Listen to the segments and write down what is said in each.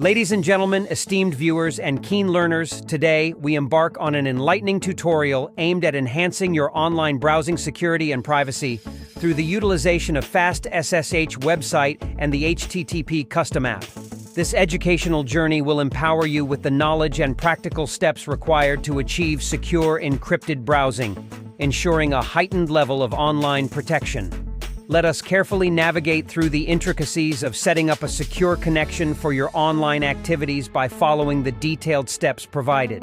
Ladies and gentlemen, esteemed viewers and keen learners, today we embark on an enlightening tutorial aimed at enhancing your online browsing security and privacy through the utilization of fast SSH website and the HTTP custom app. This educational journey will empower you with the knowledge and practical steps required to achieve secure encrypted browsing, ensuring a heightened level of online protection. Let us carefully navigate through the intricacies of setting up a secure connection for your online activities by following the detailed steps provided.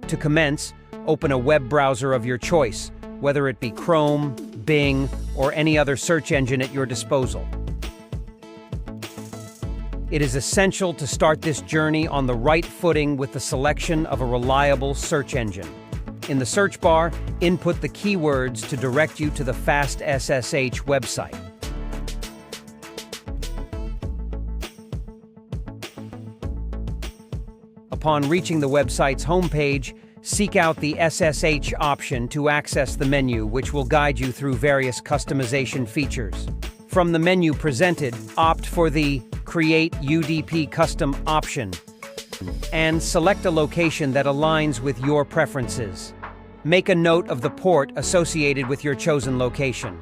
To commence, open a web browser of your choice, whether it be Chrome, Bing, or any other search engine at your disposal. It is essential to start this journey on the right footing with the selection of a reliable search engine. In the search bar, input the keywords to direct you to the fast SSH website. Upon reaching the website's homepage, seek out the SSH option to access the menu, which will guide you through various customization features. From the menu presented, opt for the Create UDP Custom option and select a location that aligns with your preferences. Make a note of the port associated with your chosen location.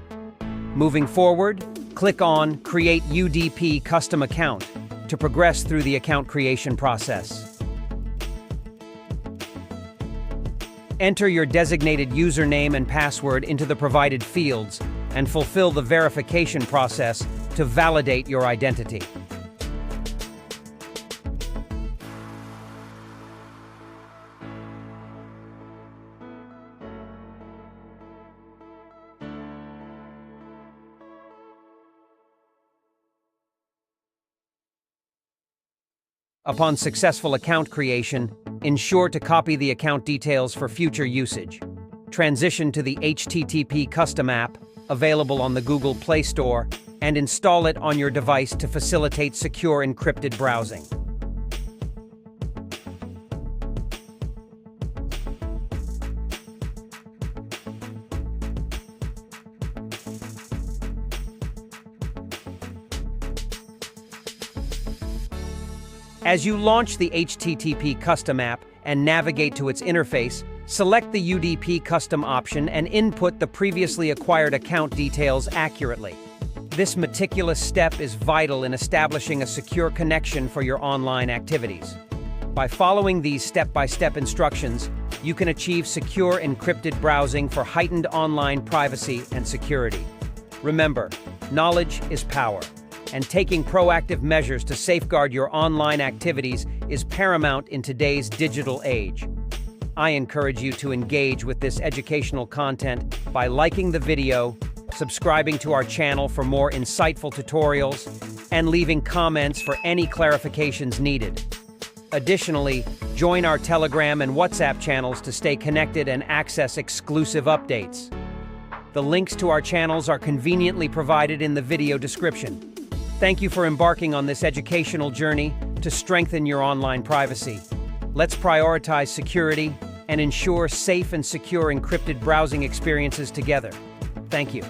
Moving forward, click on Create UDP Custom Account to progress through the account creation process. Enter your designated username and password into the provided fields and fulfill the verification process to validate your identity. Upon successful account creation, ensure to copy the account details for future usage. Transition to the HTTP custom app, available on the Google Play Store, and install it on your device to facilitate secure encrypted browsing. As you launch the HTTP custom app and navigate to its interface, select the UDP custom option and input the previously acquired account details accurately. This meticulous step is vital in establishing a secure connection for your online activities. By following these step-by-step instructions, you can achieve secure encrypted browsing for heightened online privacy and security. Remember, knowledge is power, and taking proactive measures to safeguard your online activities is paramount in today's digital age. I encourage you to engage with this educational content by liking the video, subscribing to our channel for more insightful tutorials, and leaving comments for any clarifications needed. Additionally, join our Telegram and WhatsApp channels to stay connected and access exclusive updates. The links to our channels are conveniently provided in the video description. Thank you for embarking on this educational journey to strengthen your online privacy. Let's prioritize security and ensure safe and secure encrypted browsing experiences together. Thank you.